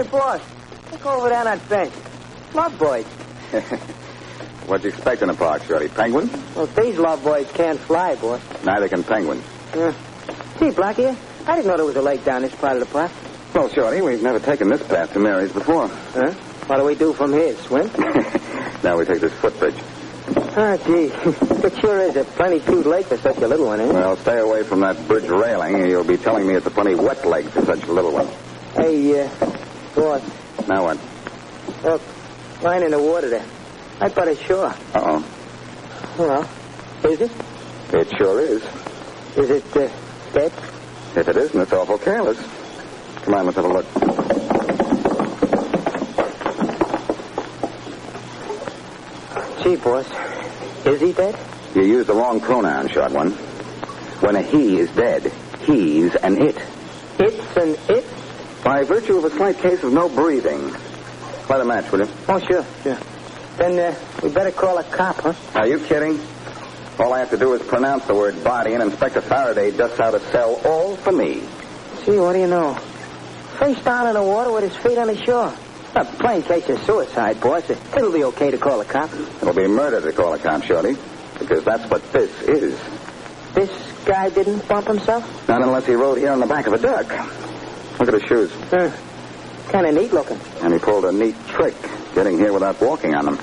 Hey, boss, look over there on that bench. Love boys. What'd you expect in the park, Shorty? Penguins? Well, these love boys can't fly, boss. Neither can penguins. Yeah. Gee, Blackie, I didn't know there was a lake down this part of the park. Well, Shorty, we've never taken this path to Mary's before. Huh? What do we do from here, swim? Now we take this footbridge. Oh, gee. It sure is a plenty cute lake for such a little one, ain't it? Well, stay away from that bridge railing, or you'll be telling me it's a plenty wet lake for such a little one. Hey, boss. Now what? Look, line in the water there. Right by the shore. Uh-oh. Well, is it? It sure is. Is it, dead? If it isn't, it's awful careless. Come on, let's have a look. Gee, boss. Is he dead? You used the wrong pronoun, short one. When a he is dead, he's an it. It's an it? By virtue of a slight case of no breathing. Light a match, will you? Oh, sure. Then, we better call a cop, huh? Are you kidding? All I have to do is pronounce the word body, and Inspector Faraday dusts out a cell all for me. Gee, what do you know? Face down in the water with his feet on the shore. A plain case of suicide, boss. It'll be okay to call a cop. It'll be murder to call a cop, Shorty, because that's what this is. This guy didn't bump himself? Not unless he rode here on the back of a duck. Look at his shoes. Kind of neat looking. And he pulled a neat trick, getting here without walking on them.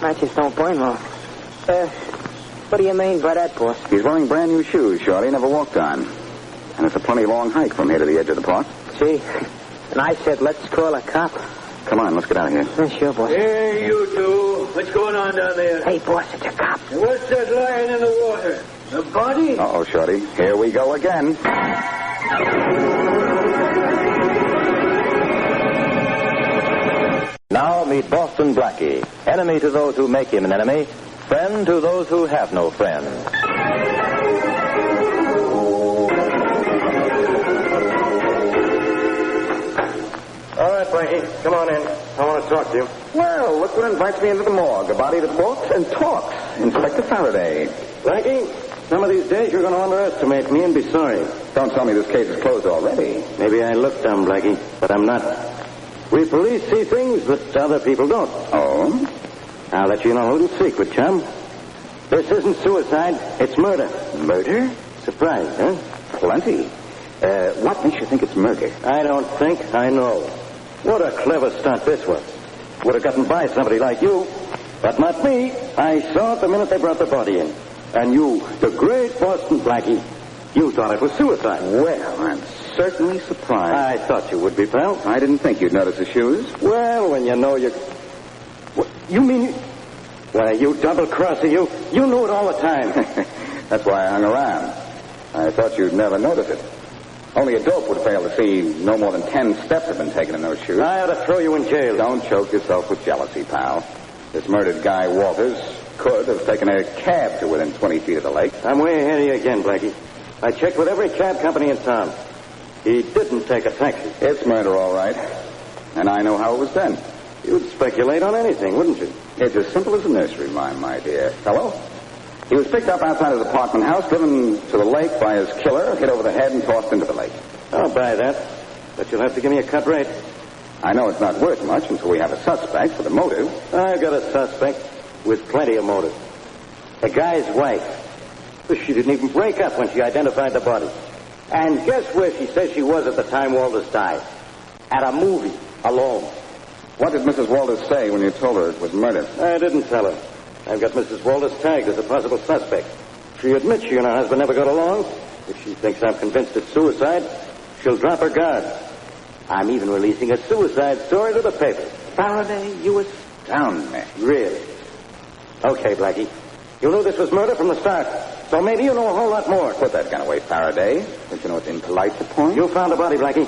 Matches don't burn well. What do you mean by that, boss? He's wearing brand new shoes, Shorty, never walked on. And it's a plenty long hike from here to the edge of the park. See? And I said, let's call a cop. Come on, let's get out of here. Sure, boss. Hey, you two. What's going on down there? Hey, boss, it's a cop. What's that lying in the water? The body? Uh-oh, Shorty. Here we go again. Now meet Boston Blackie, enemy to those who make him an enemy, friend to those who have no friend. All right, Blackie, come on in. I want to talk to you. Well, look what invites me into the morgue. A body that walks and talks. Inspector Faraday. Blackie, some of these days you're going to underestimate me and be sorry. Don't tell me this case is closed already. Maybe I look dumb, Blackie, but I'm not. We police see things that other people don't. Oh? I'll let you know a little secret, chum. This isn't suicide, it's murder. Murder? Surprise, huh? Plenty. What makes you think it's murder? I don't think, I know. What a clever stunt this was. Would have gotten by somebody like you, but not me. I saw it the minute they brought the body in. And you, the great Boston Blackie, you thought it was suicide. Well, I'm certainly surprised. I thought you would be, pal. I didn't think you'd notice the shoes. Well, when you know you... What, you mean... Why, you double-crosser, you knew it all the time. That's why I hung around. I thought you'd never notice it. Only a dope would fail to see no more than 10 steps have been taken in those shoes. I ought to throw you in jail. Don't choke yourself with jealousy, pal. This murdered guy, Walters, could have taken a cab to within 20 feet of the lake. I'm way ahead of you again, Blackie. I checked with every cab company in town. He didn't take a taxi. It's murder, all right. And I know how it was done. You'd speculate on anything, wouldn't you? It's as simple as a nursery rhyme, my dear fellow. He was picked up outside his apartment house, driven to the lake by his killer, hit over the head, and tossed into the lake. I'll buy that. But you'll have to give me a cut rate. I know it's not worth much until we have a suspect for the motive. I've got a suspect with plenty of motive. The guy's wife. She didn't even break up when she identified the body. And guess where she says she was at the time Walters died? At a movie, alone. What did Mrs. Walters say when you told her it was murder? I didn't tell her. I've got Mrs. Walters tagged as a possible suspect. She admits she and her husband never got along. If she thinks I'm convinced it's suicide, she'll drop her guard. I'm even releasing a suicide story to the paper. Faraday, you astound me. Really? Okay, Blackie. You knew this was murder from the start, so maybe you know a whole lot more. Put that gun away, Faraday. Don't you know it's impolite to point? You found the body, Blackie.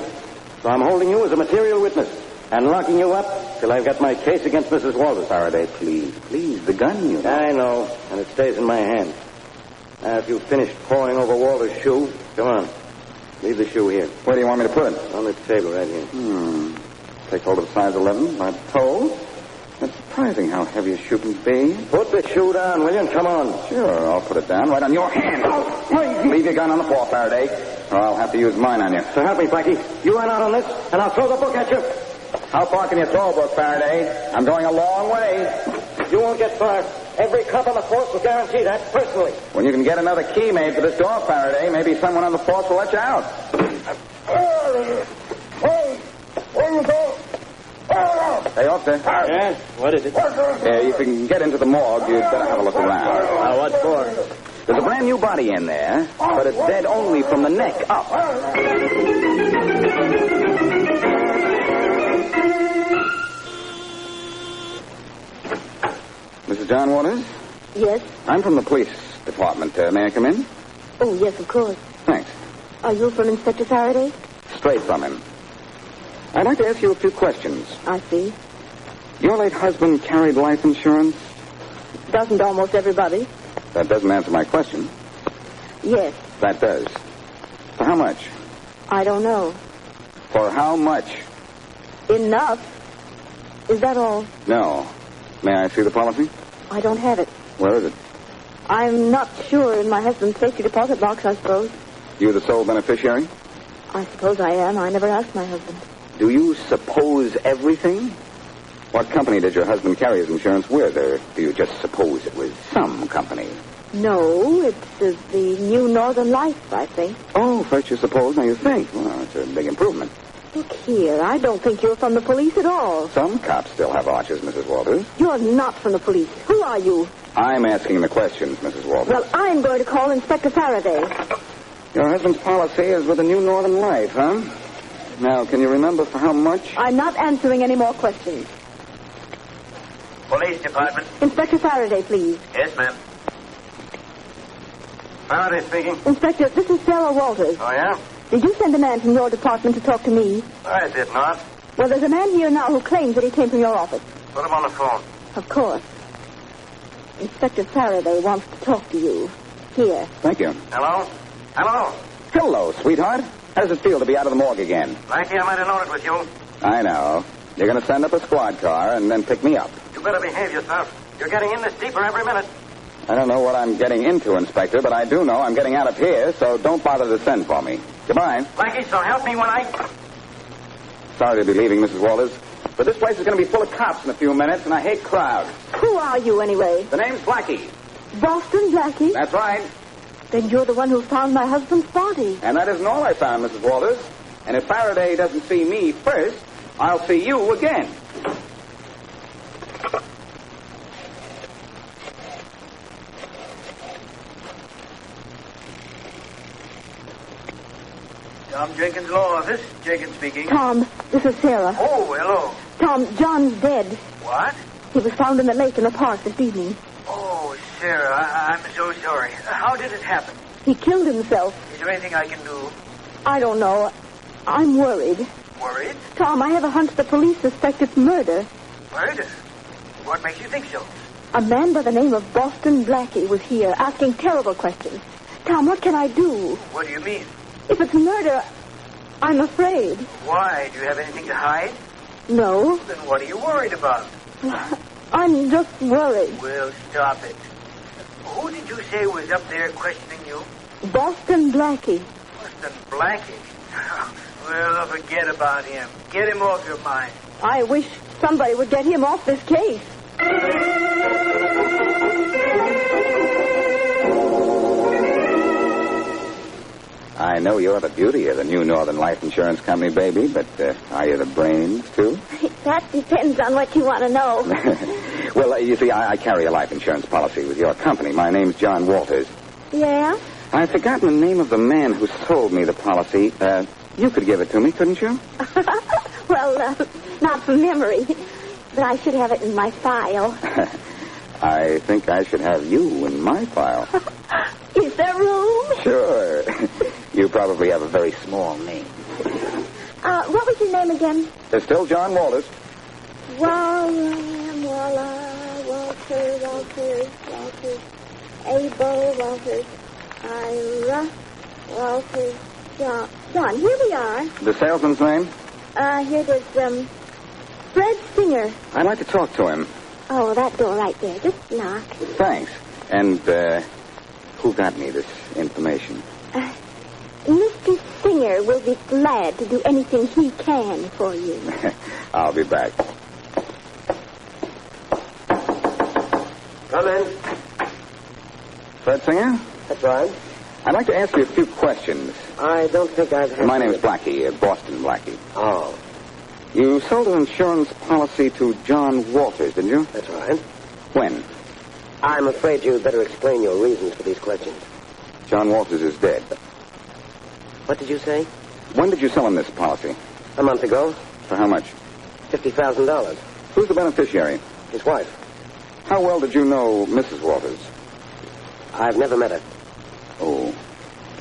So I'm holding you as a material witness and locking you up till I've got my case against Mrs. Walters. Faraday, please. The gun, you know. I know, and it stays in my hand. Now, if you've finished pawing over Walter's shoe, come on. Leave the shoe here. Where do you want me to put it? On the table right here. Take hold of size 11 by toe. It's surprising how heavy a shoe can be. Put the shoe down, will you? Come on. Sure, I'll put it down right on your hand. Leave your gun on the floor, Faraday, or I'll have to use mine on you. So help me, Blackie. You run out on this, and I'll throw the book at you. How far can you throw a book, Faraday? I'm going a long way. You won't get far. Every cop on the force will guarantee that, personally. When you can get another key made for this door, Faraday, maybe someone on the force will let you out. Hey, where you go? Hey, officer. Yeah? What is it? If you can get into the morgue, you'd better have a look around. What for? There's a brand new body in there, but it's dead only from the neck up. Mrs. John Waters? Yes? I'm from the police department. May I come in? Oh, yes, of course. Thanks. Are you from Inspector Faraday? Straight from him. I'd like to ask you a few questions. I see. Your late husband carried life insurance? Doesn't almost everybody? That doesn't answer my question. Yes. That does. For how much? I don't know. For how much? Enough. Is that all? No. May I see the policy? I don't have it. Where is it? I'm not sure. In my husband's safety deposit box, I suppose. You the sole beneficiary? I suppose I am. I never asked my husband. Do you suppose everything? What company did your husband carry his insurance with, or do you just suppose it was some company? No, it's the New Northern Life, I think. Oh, first you suppose, now you think. Well, it's a big improvement. Look here, I don't think you're from the police at all. Some cops still have arches, Mrs. Walters. You're not from the police. Who are you? I'm asking the questions, Mrs. Walters. Well, I'm going to call Inspector Faraday. Your husband's policy is with the New Northern Life, huh? Now, can you remember for how much? I'm not answering any more questions. Police department. Inspector Faraday, please. Yes, ma'am. Faraday speaking. Inspector, this is Sarah Walters. Oh, yeah? Did you send a man from your department to talk to me? I did not. Well, there's a man here now who claims that he came from your office. Put him on the phone. Of course. Inspector Faraday wants to talk to you. Here. Thank you. Hello? Hello? Hello, sweetheart. How does it feel to be out of the morgue again? Blackie, I might have known it was you. I know. You're going to send up a squad car and then pick me up. You better behave yourself. You're getting in this deeper every minute. I don't know what I'm getting into, Inspector, but I do know I'm getting out of here, so don't bother to send for me. Goodbye. Blackie, so help me when I... Sorry to be leaving, Mrs. Walters, but this place is going to be full of cops in a few minutes, and I hate crowds. Who are you, anyway? The name's Blackie. Boston Blackie? That's right. Then you're the one who found my husband's body. And that isn't all I found, Mrs. Walters. And if Faraday doesn't see me first, I'll see you again. Tom Jenkins' law office. Jenkins speaking. Tom, this is Sarah. Oh, hello. Tom, John's dead. What? He was found in the lake in the park this evening. Oh, Sarah, I'm so sorry. How did it happen? He killed himself. Is there anything I can do? I don't know. I'm worried. Worried? Tom, I have a hunch the police suspect it's murder. Murder? What makes you think so? A man by the name of Boston Blackie was here asking terrible questions. Tom, what can I do? What do you mean? If it's murder, I'm afraid. Why? Do you have anything to hide? No. Then what are you worried about? I'm just worried. Well, stop it. Who did you say was up there questioning you? Boston Blackie. Boston Blackie? Well, forget about him. Get him off your mind. I wish somebody would get him off this case. I know you're the beauty of the New Northern Life Insurance Company, baby, but are you the brains, too? That depends on what you want to know. Well, you see, I carry a life insurance policy with your company. My name's John Walters. Yeah? I've forgotten the name of the man who sold me the policy. You could give it to me, couldn't you? Well, not from memory. But I should have it in my file. I think I should have you in my file. Is there room? Sure. You probably have a very small name. What was your name again? It's still John Walters. Walters, Abel, Walters, Ira, Walters, John. Here we are. The salesman's name? Here there's, Fred Singer. I'd like to talk to him. Oh, that door right there. Just knock. Thanks. And, who got me this information? Mr. Singer will be glad to do anything he can for you. I'll be back. Come in. Fred Singer? That's right. I'd like to ask you a few questions. I don't think I've had... My name's Blackie, Boston Blackie. Oh, You sold an insurance policy to John Walters, didn't you? that's right. When? I'm afraid you'd better explain your reasons for these questions. John Walters is dead. What did you say? When did you sell him this policy? A month ago. For how much? $50,000. Who's the beneficiary? His wife. How well did you know Mrs. Walters? I've never met her. Oh,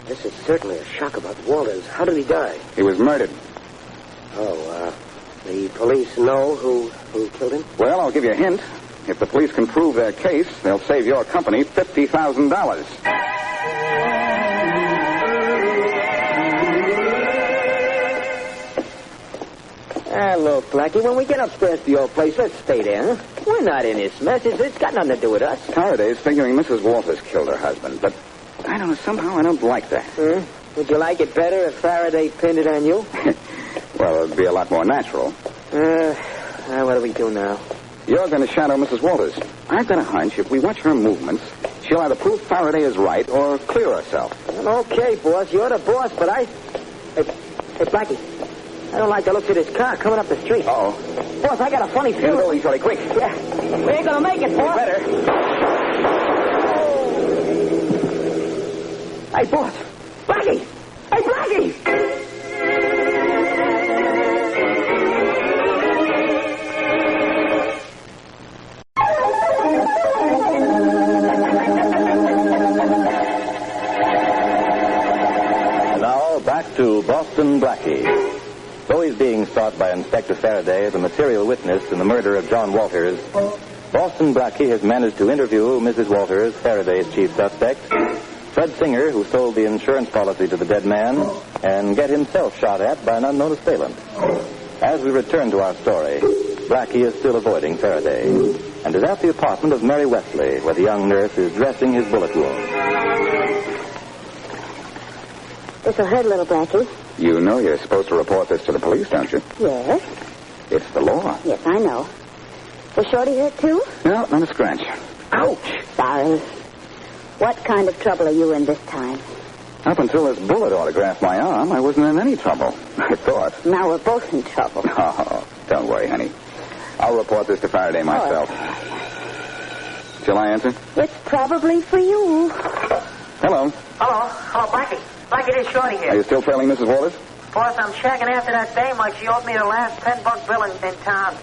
This is certainly a shock about Walters. How did he die? he was murdered. Oh, the police know who killed him? Well, I'll give you a hint. If the police can prove their case, they'll save your company $50,000. Look, Blackie, when we get upstairs to your place, let's stay there, huh? We're not in this mess. It's got nothing to do with us. Faraday's figuring Mrs. Walters killed her husband, but I don't know, somehow I don't like that. Would you like it better if Faraday pinned it on you? Well, it'd be a lot more natural. What do we do now? You're going to shadow Mrs. Walters. I've got a hunch if we watch her movements, she'll either prove Faraday is right or clear herself. Well, okay, boss. You're the boss, but I... Hey, Blackie. I don't like the looks of this car coming up the street. Uh-oh. Boss, I got a funny feeling. Go, Charlie, quick. Yeah. We ain't gonna make it, boss. Better. Hey, boss. Blackie! Hey, Blackie! Now, back to Boston Blackie. Though he's being sought by Inspector Faraday as a material witness in the murder of John Walters, Boston Blackie has managed to interview Mrs. Walters, Faraday's chief suspect, Fred Singer, who sold the insurance policy to the dead man, and get himself shot at by an unknown assailant. As we return to our story, Blackie is still avoiding Faraday and is at the apartment of Mary Wesley, where the young nurse is dressing his bullet wound. This'll hurt a little, Blackie. You know you're supposed to report this to the police, don't you? Yes. It's the law. Yes, I know. Was Shorty hurt, too? No, not a scratch. Ouch. Sorry. What kind of trouble are you in this time? Up until this bullet autographed my arm, I wasn't in any trouble, I thought. Now we're both in trouble. Oh, don't worry, honey. I'll report this to Faraday myself. Shall I answer? It's probably for you. Hello. Hello, Blackie. Blackie, this Shorty Are here. you still trailing Mrs. Walters? Boss, I'm checking after that dame like she owed me the last $10 bill in town.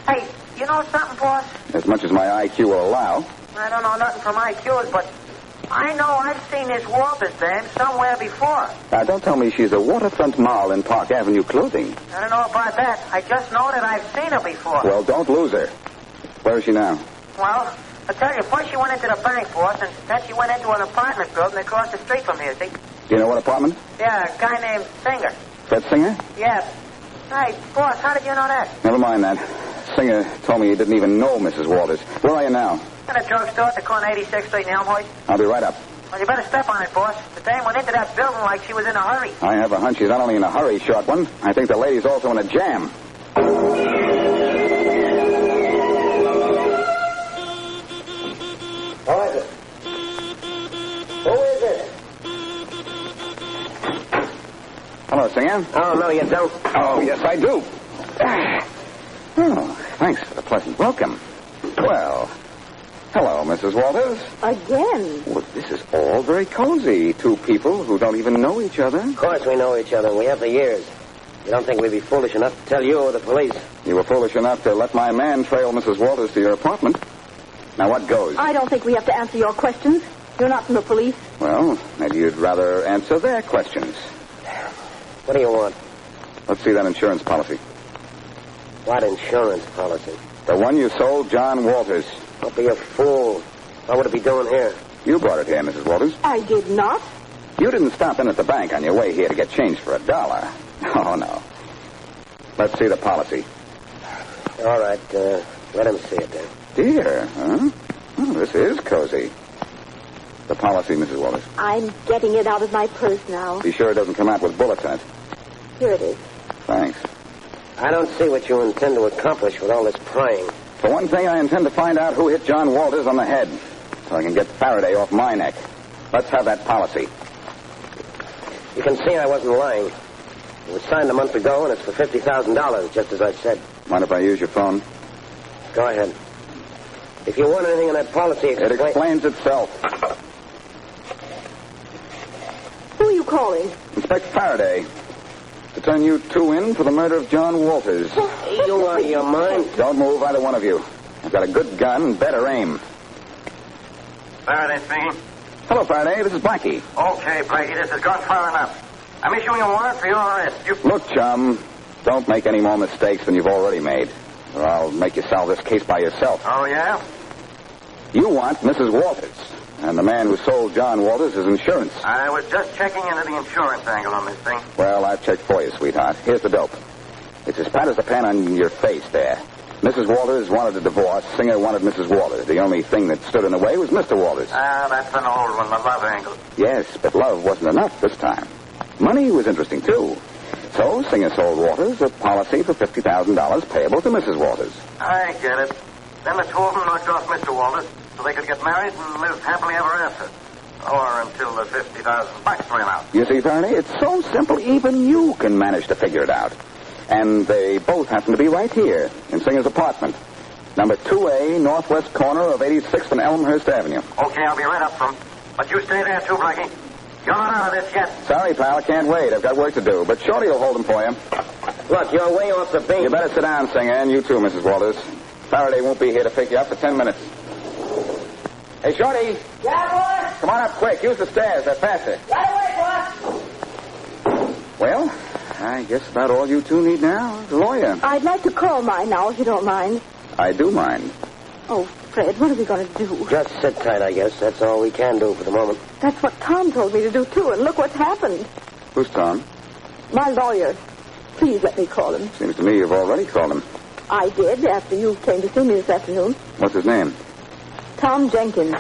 Hey, you know something, boss? As much as my IQ will allow. I don't know nothing from IQs, but I know I've seen this Walters dame somewhere before. Now, don't tell me she's a waterfront mall in Park Avenue clothing. I don't know about that. I just know that I've seen her before. Well, don't lose her. Where is she now? Well, I tell you, first she went into the bank, boss, and then she went into an apartment building across the street from here, see? Do you know what apartment? Yeah, a guy named Singer. Fred Singer? Yeah. Hey, boss, how did you know that? Never mind that. Singer told me he didn't even know Mrs. Walters. Where are you now? In a drugstore at the corner 86th Street in Elmhurst. I'll be right up. Well, you better step on it, boss. The dame went into that building like she was in a hurry. I have a hunch she's not only in a hurry, short one. I think the lady's also in a jam. Who is it? Who is it? Hello, Singer. Oh, no, you don't. Oh, yes, I do. Oh, thanks for the pleasant welcome. Well, hello, Mrs. Walters. Again? Well, this is all very cozy. Two people who don't even know each other. Of course we know each other. We have for years. You don't think we'd be foolish enough to tell you or the police? You were foolish enough to let my man trail Mrs. Walters to your apartment. Now, what goes? I don't think we have to answer your questions. You're not from the police. Well, maybe you'd rather answer their questions. What do you want? Let's see that insurance policy. What insurance policy? The one you sold John Walters. Don't be a fool. What would it be doing here? You brought it here, Mrs. Walters. I did not. You didn't stop in at the bank on your way here to get change for $1. Oh, no. Let's see the policy. All right, let him see it then. Dear, huh? Oh, this is cozy. The policy, Mrs. Walters. I'm getting it out of my purse now. Be sure it doesn't come out with bullets in it. Here it is. Thanks. I don't see what you intend to accomplish with all this prying. For one thing, I intend to find out who hit John Walters on the head, so I can get Faraday off my neck. Let's have that policy. You can see I wasn't lying. It was signed a month ago, and it's for $50,000, just as I said. Mind if I use your phone? Go ahead. If you want anything in that policy, It explains itself. Who are you calling? Inspector Faraday. To turn you two in for the murder of John Walters. You out of your mind? Don't move, either one of you. I've got a good gun and better aim. Faraday speaking. Hello, Faraday. This is Blackie. Okay, Blackie, this has gone far enough. I'm issuing a warrant for your arrest. Look, chum, don't make any more mistakes than you've already made, or I'll make you solve this case by yourself. Oh, yeah? You want Mrs. Walters, and the man who sold John Walters his insurance. I was just checking into the insurance angle on this thing. Well, I've checked for you, sweetheart. Here's the dope. It's as pat as the pan on your face there. Mrs. Walters wanted a divorce. Singer wanted Mrs. Walters. The only thing that stood in the way was Mr. Walters. Ah, that's an old one, the love angle. Yes, but love wasn't enough this time. Money was interesting, too. So Singer sold Walters a policy for $50,000 payable to Mrs. Walters. I get it. Then the two of them knocked off Mr. Walters so they could get married and live happily ever after. Or until the $50,000 ran out. You see, Faraday, it's so simple, even you can manage to figure it out. And they both happen to be right here in Singer's apartment. Number 2A, northwest corner of 86th and Elmhurst Avenue. Okay, I'll be right up from. But you stay there too, Blackie. You're not out of this yet. Sorry, pal, I can't wait. I've got work to do. But Shorty will hold them for you. Look, you're way off the beat. You better sit down, Singer, and you too, Mrs. Walters. Faraday won't be here to pick you up for 10 minutes. Hey, Shorty. Yeah, boss? Come on up quick. Use the stairs. They're faster. Right away, boss. Well, I guess about all you two need now is a lawyer. I'd like to call mine now, if you don't mind. I do mind. Oh, Fred, what are we going to do? Just sit tight, I guess. That's all we can do for the moment. That's what Tom told me to do, too, and look what's happened. Who's Tom? My lawyer. Please let me call him. Seems to me you've already called him. I did, after you came to see me this afternoon. What's his name? Tom Jenkins.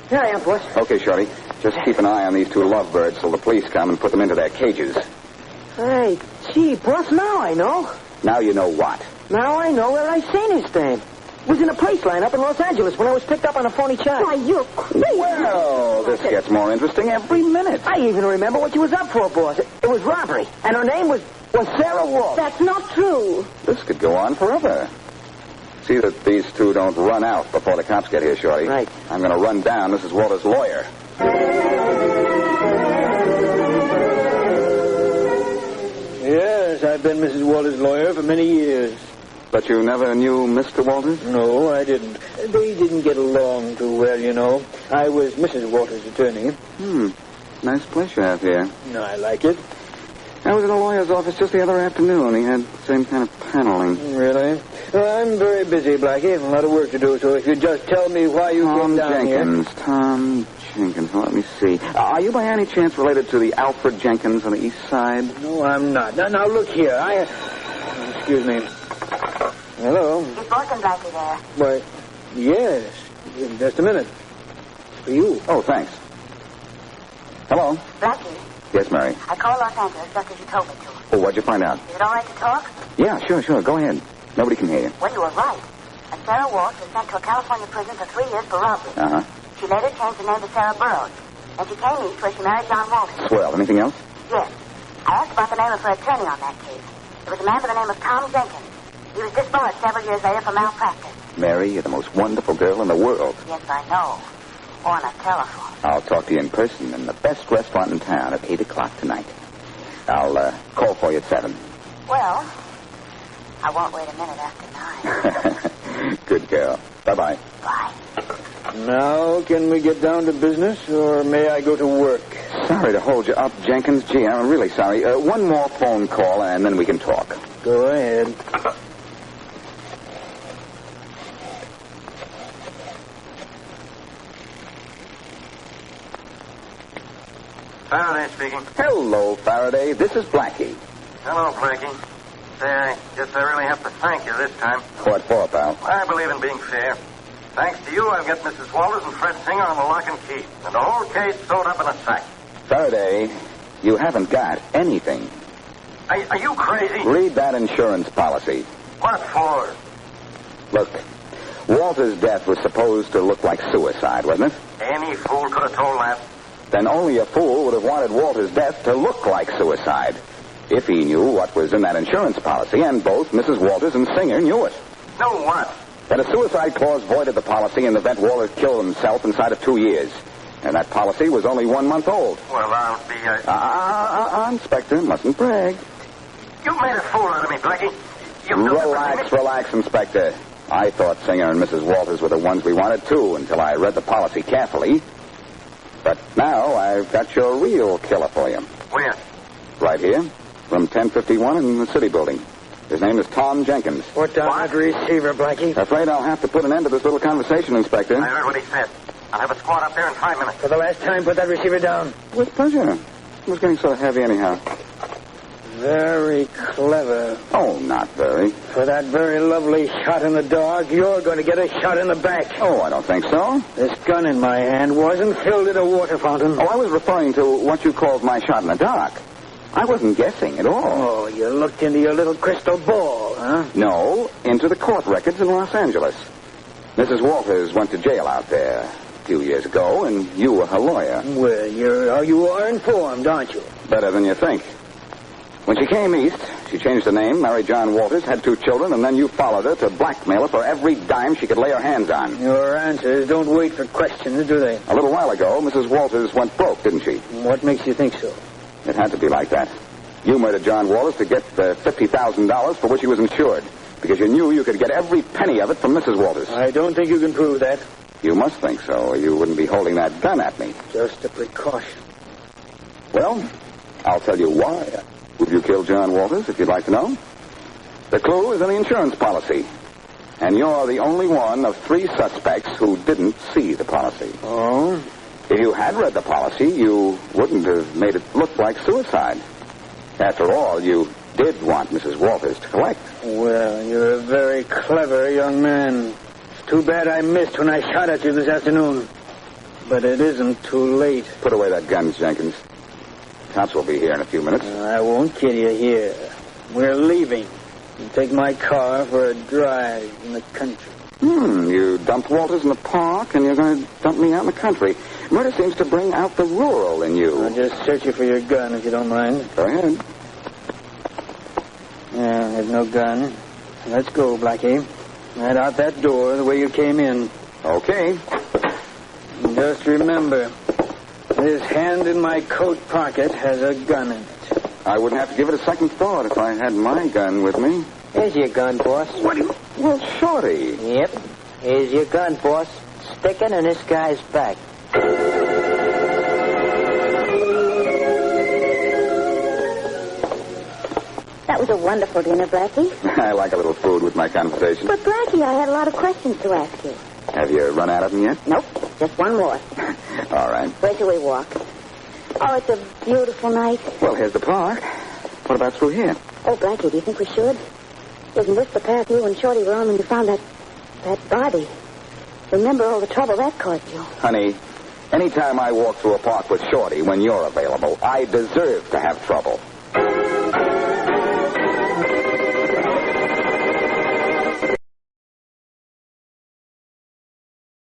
Here I am, boss. Okay, Shorty. Just keep an eye on these two lovebirds till the police come and put them into their cages. Hey, gee, boss, now I know. Now you know what? Now I know where I seen his thing. It was in a place line up in Los Angeles when I was picked up on a phony charge. Why, you're crazy. Well, this gets more interesting every minute. I even remember what you was up for, boss. It was robbery, and her name was Sarah Wolf. That's not true. This could go on forever. See that these two don't run out before the cops get here, Shorty. Right. I'm going to run down Mrs. Walters' lawyer. Yes, I've been Mrs. Walters' lawyer for many years. But you never knew Mr. Walters? No, I didn't. They didn't get along too well, you know. I was Mrs. Walters' attorney. Nice place you have here. No, I like it. I was in a lawyer's office just the other afternoon. He had the same kind of paneling. Really? I'm very busy, Blackie. A lot of work to do, so if you just tell me why you came down here. Tom Jenkins. Well, let me see. Are you by any chance related to the Alfred Jenkins on the east side? No, I'm not. Now look here. Excuse me. Hello? Is Boston Blackie there? Why, yes. Just a minute. For you. Oh, thanks. Hello? Blackie, Yes, Mary. I called Los Angeles just as you told me to. Oh, what'd you find out? Is it all right to talk? Yeah, sure. Go ahead. Nobody can hear you. Well, you were right. And Sarah Wolf was sent to a California prison for 3 years for robbery. Uh-huh. She later changed the name to Sarah Burroughs. And she came east where she married John Walters. Swell. Anything else? Yes. I asked about the name of her attorney on that case. It was a man by the name of Tom Jenkins. He was disbarred several years later for malpractice. Mary, you're the most wonderful girl in the world. Yes, I know. On a telephone. I'll talk to you in person in the best restaurant in town at 8 o'clock tonight. I'll call for you at 7. Well, I won't wait a minute after 9. Good girl. Bye-bye. Bye. Now, can we get down to business, or may I go to work? Sorry to hold you up, Jenkins. Gee, I'm really sorry. One more phone call, and then we can talk. Go ahead. Faraday speaking. Hello, Faraday. This is Blackie. Hello, Blackie. Say, I guess I really have to thank you this time. What for, pal? I believe in being fair. Thanks to you, I've got Mrs. Walters and Fred Singer on the lock and key, and the whole case sewed up in a sack. Faraday, you haven't got anything. Are you crazy? Read that insurance policy. What for? Look, Walter's death was supposed to look like suicide, wasn't it? Any fool could have told that. Then only a fool would have wanted Walter's death to look like suicide, if he knew what was in that insurance policy, and both Mrs. Walters and Singer knew it. Know what? That a suicide clause voided the policy in the event Walters killed himself inside of 2 years. And that policy was only 1 month old. Well, I'll be... Inspector, mustn't brag. You made a fool out of me, Blackie. Relax, Inspector. I thought Singer and Mrs. Walters were the ones we wanted, too, until I read the policy carefully. But now I've got your real killer for you. Where? Right here, from 1051 in the city building. His name is Tom Jenkins. Put down that receiver, Blackie. Afraid I'll have to put an end to this little conversation, Inspector. I heard what he said. I'll have a squad up there in 5 minutes. For the last time, put that receiver down. With pleasure. It was getting sort of heavy anyhow. Very clever. Oh, not very. For that very lovely shot in the dark, you're going to get a shot in the back. Oh, I don't think so. This gun in my hand wasn't filled at a water fountain. Oh, I was referring to what you called my shot in the dark. I wasn't guessing at all. Oh, you looked into your little crystal ball, huh? No, into the court records in Los Angeles. Mrs. Walters went to jail out there a few years ago, and you were her lawyer. Well, you are informed, aren't you? Better than you think. When she came east, she changed her name, married John Walters, had 2 children, and then you followed her to blackmail her for every dime she could lay her hands on. Your answers don't wait for questions, do they? A little while ago, Mrs. Walters went broke, didn't she? What makes you think so? It had to be like that. You murdered John Walters to get the $50,000 for which he was insured, because you knew you could get every penny of it from Mrs. Walters. I don't think you can prove that. You must think so, or you wouldn't be holding that gun at me. Just a precaution. Well, I'll tell you why. Would you kill John Walters, if you'd like to know? The clue is in the insurance policy. And you're the only one of 3 suspects who didn't see the policy. Oh? If you had read the policy, you wouldn't have made it look like suicide. After all, you did want Mrs. Walters to collect. Well, you're a very clever young man. It's too bad I missed when I shot at you this afternoon. But it isn't too late. Put away that gun, Jenkins. Cops will be here in a few minutes. I won't kill you here. We're leaving. You take my car for a drive in the country. You dumped Walters in the park, and you're going to dump me out in the country. Murder seems to bring out the rural in you. I'll just search you for your gun, if you don't mind. Go ahead. Yeah, there's no gun. Let's go, Blackie. Right out that door, the way you came in. Okay. And just remember, this hand in my coat pocket has a gun in it. I wouldn't have to give it a second thought if I had my gun with me. Here's your gun, boss. What do you... Well, Shorty. Yep. Here's your gun, boss. Sticking in this guy's back. That was a wonderful dinner, Blackie. I like a little food with my conversation. But, Blackie, I had a lot of questions to ask you. Have you run out of them yet? Nope. Just one more. All right. Where shall we walk? Oh, it's a beautiful night. Well, here's the park. What about through here? Oh, Blackie, do you think we should? Isn't this the path you and Shorty were on when you found that body? Remember all the trouble that caused you. Honey, anytime I walk through a park with Shorty when you're available, I deserve to have trouble.